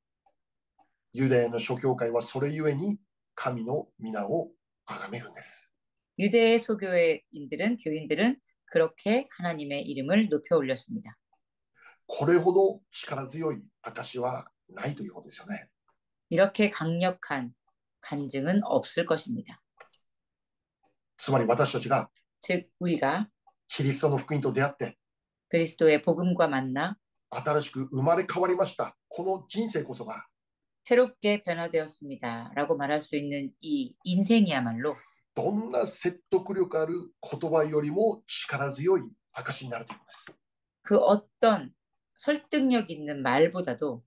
ユダヤの諸教会はそれゆえに神の皆を崇めるんです。 유대의 교인들은 그렇게 하나님의 이름을 높여 올렸습니다. これほど力強い証はないということですよね。 이렇게 강력한 간증은 없을 것입니다. つまり私たちが 즉 우리가 キリストの福音と出会って 그리스도의 복음과 만나 新しく生まれ変わりました。この人生こそが 새롭게 변화되었습니다라고 말할 수 있는 이 인생이야말로 どんな説得力ある言葉よりも力強い証になるということです。 그 어떤 설득력 있는 말보다도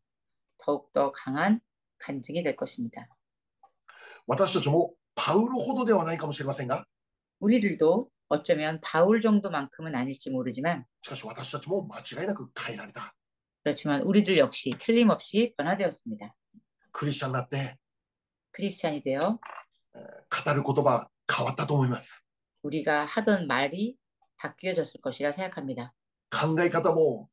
더욱더 강한 간증이 될 것입니다. 私たちもパウロほどではないかもしれませんが、 우리들도 어쩌면 바울 정도만큼은 아닐지 모르지만 しかし私たちも間違いなく変えられた。 그렇지만 우리들 역시 틀림없이 변화되었습니다. クリスチャンになって 크리스찬이 되어 語る言葉変わったと思います。 우리가 하던 말이 바뀌어졌을 것이라 생각합니다. 考え方も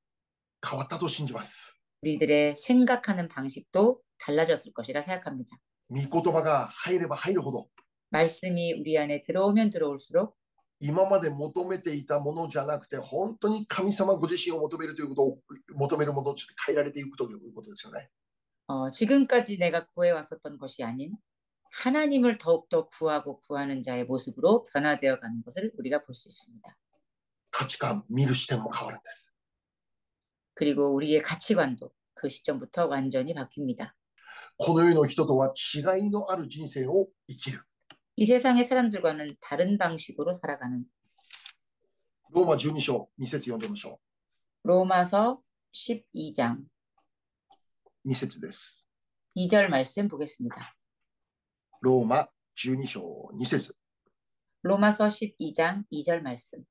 変わったと信じます。 우리들의 생각하는 방식도 달라졌을 것이라 생각합니다. 御言葉が入れば入るほど 말씀이 우리 안에 들어오면 들어올수록 今まで求めていたものじゃなくて本当に神様ご自身を求めるということを求めるものを変えられていくということですよね。 지금까지 내가 구해왔었던 것이 아닌 하나님을 더욱더 구하고 구하는 자의 모습으로 변화되어 가는 것을 우리가 볼 수 있습니다. 価値観、見る視点も変わるんです。 그리고 우리의 가치관도 그 시점부터 완전히 바뀝니다. この世の人とは違いのある人生を生きる。 이 세상의 사람들과는 다른 방식으로 살아가는 ローマ12章2節読んでみましょ 로마서 12장 う。2節です。 2절 말씀 보겠습니다. ローマ12章2節 로마서 12장 2절 말씀.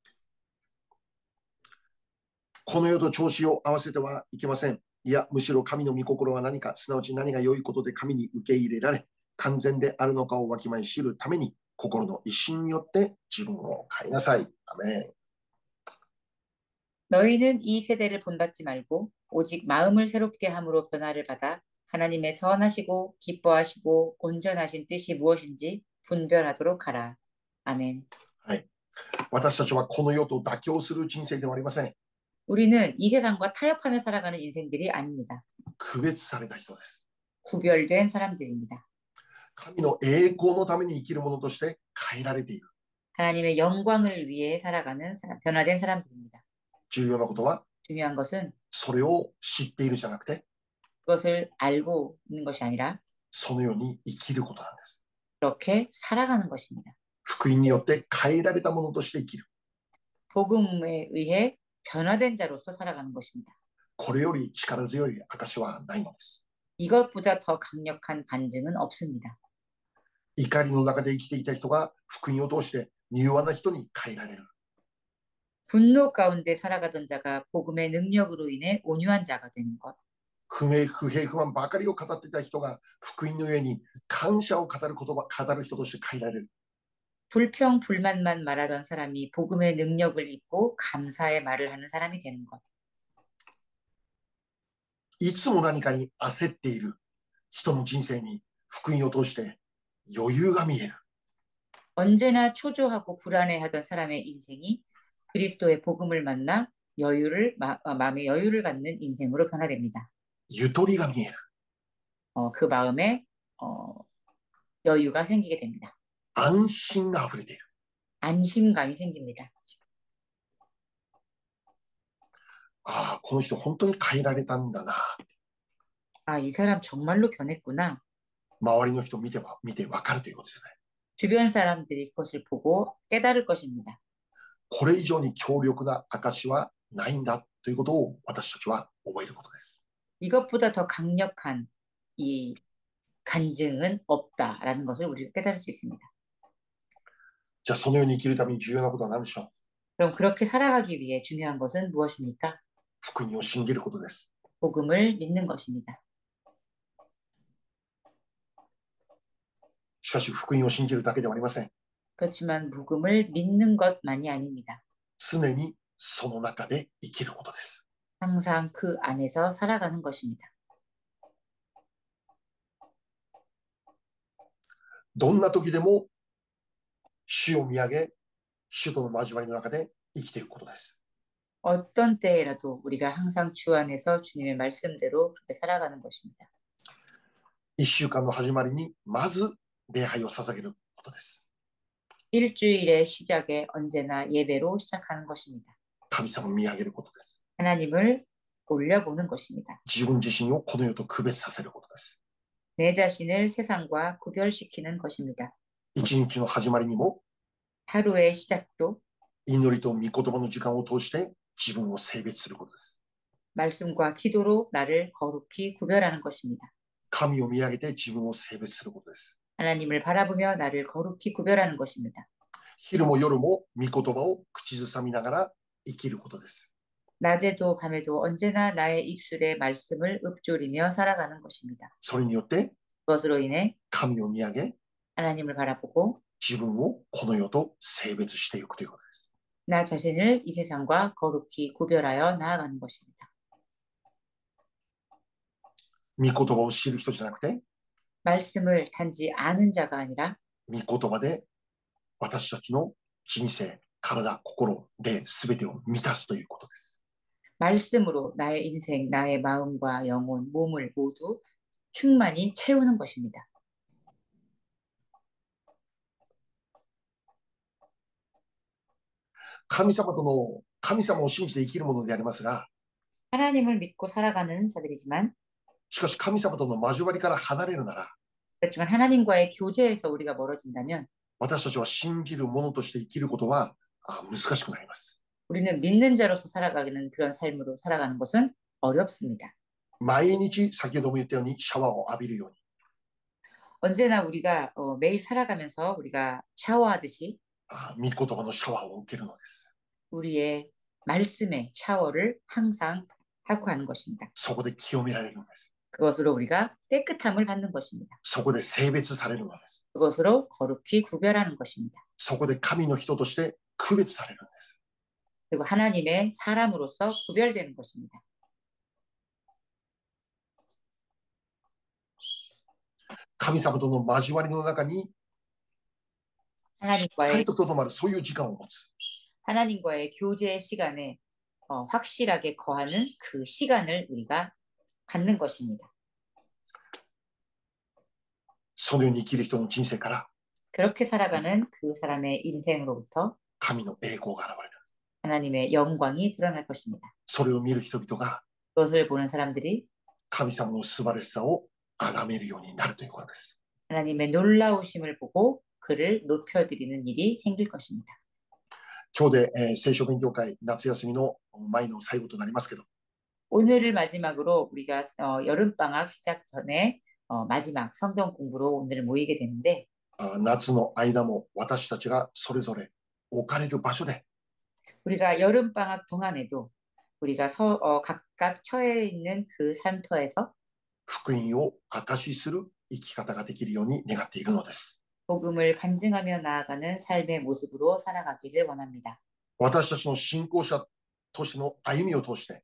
この世と調子を合わせてはいけません。いや、むしろ神の御心は何か、すなわち何が良いことで神に受け入れられ、完全であるのかをわきまえ知るために、心の一心によって自分を変えなさい。アメン。 너희는 이 세대를 본받지 말고 오직 마음을 새롭게 함으로 변화를 받아 하나님의 선하시고 기뻐하시고 온전하신 뜻이 무엇인지 분별하도록 하라. 아멘. はい。私たちはこの世と妥協する人生ではありません。 우리는 이 세상과 타협하며 살아가는 인생들이 아닙니다. 区別された人です。 구별된 사람들입니다. 神の栄光のために生きる者として変えられている。 하나님의 영광을 위해 살아가는 사람, 변화된 사람들입니다. 重要なことは、 중요한 것은 それを知っているじゃなくて、 그것을 알고 있는 것이 아니라 そのように生きることなんです。 그렇게 살아가는 것입니다. 福音によって変えられた者として生きる。 복음에 의해 변화된 자로서 살아가는 것입니다. これより力強い証はないのです。 이것보다 더 강력한 간증은 없습니다. 怒りの中で生きていた人が福音を通して柔和な人に変えられる。 분노 가운데 살아가던 자가 복음의 능력으로 인해 온유한 자가 되는 것. 不明不平不満ばかりを語っていた人が福音の上に感謝を語る人として変えられる。 불평, 불만만 말하던 사람이 복음의 능력을 입고 감사의 말을 하는 사람이 되는 것. いつも何かに焦っている人の人生に福音を通して余裕が見える。 언제나 초조하고 불안해하던 사람의 인생이 그리스도의 복음을 만나 마음의 여유를 갖는 인생으로 변화됩니다. ゆとりが見える。 그 마음에 여유가 생기게 됩니다. 安心が溢れている。 안심감이 생깁니다. ああ、この人本当に変えられたんだな。 아, 이 사람 정말로 변했구나. 周りの人を見てわかるということですね。 주변 사람들이 그것을 보고 깨달을 것입니다. これ以上に強力な証はないんだということを私たちは覚えることです。 이것보다 더 강력한 이 간증은 없다라는 것을 우리가 깨달을 수 있습니다. じゃあそのように生きるために重要なことは何でしょう。 그럼 그렇게 살아가기 위해 중요한 것은 무엇입니까? 福音を信じることです。 복음을 믿는 것입니다. しかし福音を信じるだけではありません。 그렇지만 복음을 믿는 것만이 아닙니다. 常にその中で生きることです。 항상 그 안에서 살아가는 것입니다. どんな時でも主を見上げ、主との交わりの中で生きていくことです。 어떤 때에라도 우리가 항상 주 안에서 주님의 말씀대로 그렇게 살아가는 것입니다. 1週間の始まりにまず礼拝を捧げることです。 일주일의 시작에 언제나 예배로 시작하는 것입니다. 神様を見上げることです。 하나님을 올려보는 것입니다. 自分自身をこの世と区別させることです。 내 자신을 세상과 구별시키는 것입니다. 一日の始まりにも 하루의 시작도 祈りと御言葉の時間を通して自分を性別することです。 말씀과 기도로 나를 거룩히 구별하는 것입니다. 神を見上げて自分を性別することです。 하나님을 바라보며 나를 거룩히 구별하는 것입니다. 昼も夜も御言葉を口ずさみながら生きることです。 낮에도 밤에도 언제나 나의 입술에 말씀을 읊조리며 살아가는 것입니다. それによって 그것으로 인해 神を見上げ 하나님을 바라보고 自分をこの世と性別していくということです。 나 자신을 이 세상과 거룩히 구별하여 나아가는 것입니다. 御言葉を知る人じゃなくて 말씀을 단지 아는 자가 아니라 御言葉で私たちの人生、体、心で全てを満たすということです。 말씀으로 나의 인생, 나의 마음과 영혼, 몸을 모두 충만히 채우는 것입니다. 神様を信じて生きるものでありますが、 하나님을 믿고 살아가는 자들이지만 しかし神様との交わりから離れるなら、 그렇지만 하나님과의 교제에서 우리가 멀어진다면 私たちは信じる者として生きることは難しくなります。 우리는 믿는 자로서 살아가는 그런 삶으로 살아가는 것은 어렵습니다. 毎日、先ほども言ったようにシャワーを浴びるように、 언제나 우리가 매일 살아가면서 우리가 샤워하듯이 御言葉のシャワーを受けるのです。 우리의 말씀의 샤워를 항상 하고 가는 것입니다. そこで清められるのです。 그것으로 우리가 깨끗함을 받는 것입니다. そこで性別されるのです。 그것으로 거룩히 구별하는 것입니다. そこで神の人として区別されるんです。 그리고 하나님의 사람으로서 구별되는 것입니다. 神様との交わりの中にしっかり 하나님과의 ととどまる、そういう時間を持つ。 하나님과의 교제의 시간에 확실하게 거하는 그 시간을 우리가 갖는 것입니다. そのように生きる人の人生から 그렇게 살아가는 그 사람의 인생으로부터 神の栄光が現れる。 하나님의 영광이 드러날 것입니다. それを見る人々が 그것을 보는 사람들이 神様の素晴らしさを崇めるようになるということです。 하나님의 놀라우심을 보고 그를 높여드리는 일이 생길 것입니다. 今日で、聖書勉強会夏休みの前の最後となりますけど、 오늘을 마지막으로 우리가 여름방학 시작 전에 마지막 성경 공부로 오늘 모이게 되는데 夏の間も私たちがそれぞれ置かれる場所で 우리가 여름방학 동안에도 우리가 각각 처해 있는 그 삶터에서 福音を証しする生き方ができるように願っているのです。 복음을 간증하며 나아가는 삶의 모습으로 살아가기를 원합니다. 私たちの信仰者としての歩みを通して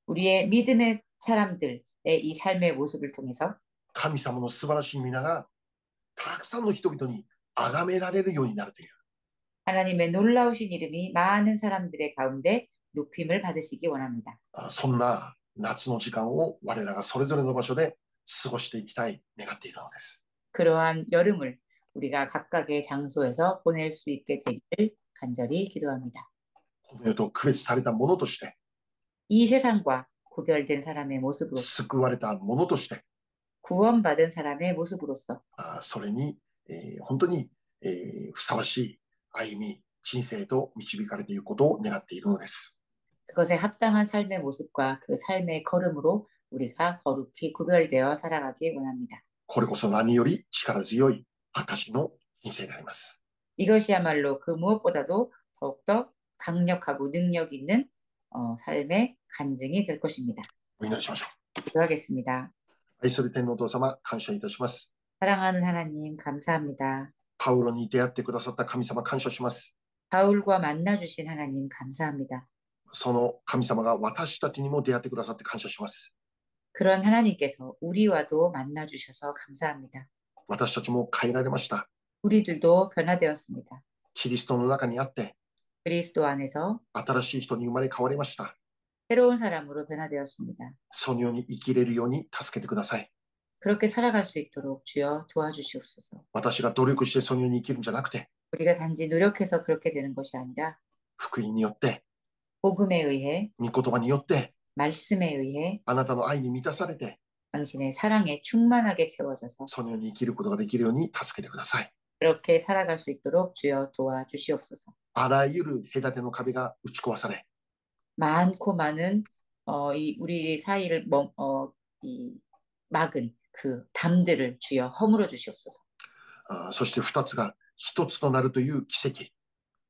우리의 믿음의 사람들의 이 삶의 모습을 통해서 神様の素晴らしい皆がたくさんの人々に崇められるようになるという 하나님의 놀라우신 이름이 많은 사람들의 가운데 높임을 받으시기 원합니다. そんな夏の時間を我らがそれぞれの場所で過ごしていきたい願っているのです。 그러한 여름을 우리가 각각의 장소에서 보낼 수 있게 되기를 간절히 기도합니다. この世と区別されたものとして 이 세상과 구별된 사람의 모습으로 救われたものとして 구원받은 사람의 모습으로서 それに、本当に、ふさわしい歩み、人生と導かれていくことを願っているのです。 그것에 합당한 삶의 모습과 그 삶의 걸음으로 우리가 거룩히 구별되어 살아가기 원합니다. これこそ何より力強い証の人生であります。 이것이야말로 그 무엇보다도 더욱더 강력하고 능력 있는 삶의 간증이 될 것입니다. お祈りしましょう。 기도하겠습니다. 愛する天のお父様、感謝いたします。 사랑하는 하나님, 감사합니다. パウロに出会ってくださった神様感謝します。 바울과 만나주신 하나님, 감사합니다. その神様が私たちにも出会ってくださって感謝します。 그런 하나님께서 우리와도 만나주셔서 감사합니다. 私たちも変えられました。 우리들도 변화되었습니다. キリストの中にあって、 그리스도 안에서 新しい人に生まれ変わりました。 새로운 사람으로 변화되었습니다. そのように生きれるように助けてください。 그렇게 살아갈 수 있도록 주여 도와주시옵소서. 私が努力してそのように生きるんじゃなくて、 우리가 단지 노력해서 그렇게 되는 것이 아니라 福音によって、 복음에 의해, 御言葉によって、 말씀에 의해 あなたの愛に満たされて、 당신의 사랑에 충만하게 채워져서 そのように生きることができるように助けてください。 그렇게 살아갈 수 있도록 주여 도와주시옵소서. あらゆる隔ての壁が打ち壊され、 많고 많은 우리 사이를 막은 그 담들을 주여 허물어 주시옵소서. そして二つが一つとなるという奇跡、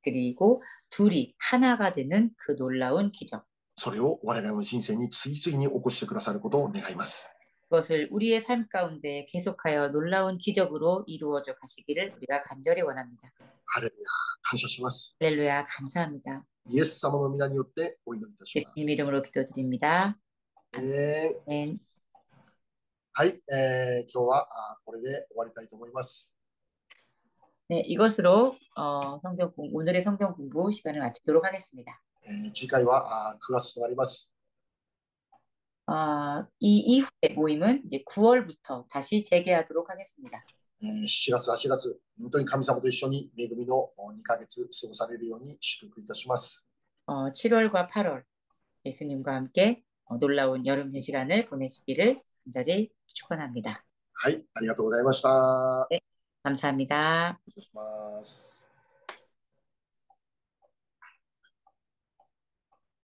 그리고 둘이 하나가 되는 그 놀라운 기적. それを我々の人生に次々に起こしてくださることを願います。 그것을 우리의 삶 가운데 계속하여 놀라운 기적으로 이루어져 가시기를 우리가 간절히 원합니다. ハレルヤ、感謝します。 할렐루야, 감사합니다. イエス様の皆によってお祈りいたします。 예수님 이름으로 기도드립니다. はい、今日はこれで終わりたいと思います。 네, 이것으로 오늘의 성경 공부 시간을 마치도록 하겠습니다. 次回は9月となります。 이 이후의 모임은 이제 9월부터 다시 재개하도록 하겠습니다. 7月、8月、本当に神様と一緒に恵みの2ヶ月過ごされるように祝福いたします。 7월과 8월 예수님과 함께 놀라운 여름 시간을 보내시기를 간절히 축원합니다. はい、ありがとうございました。 네, 감사합니다. 失礼します。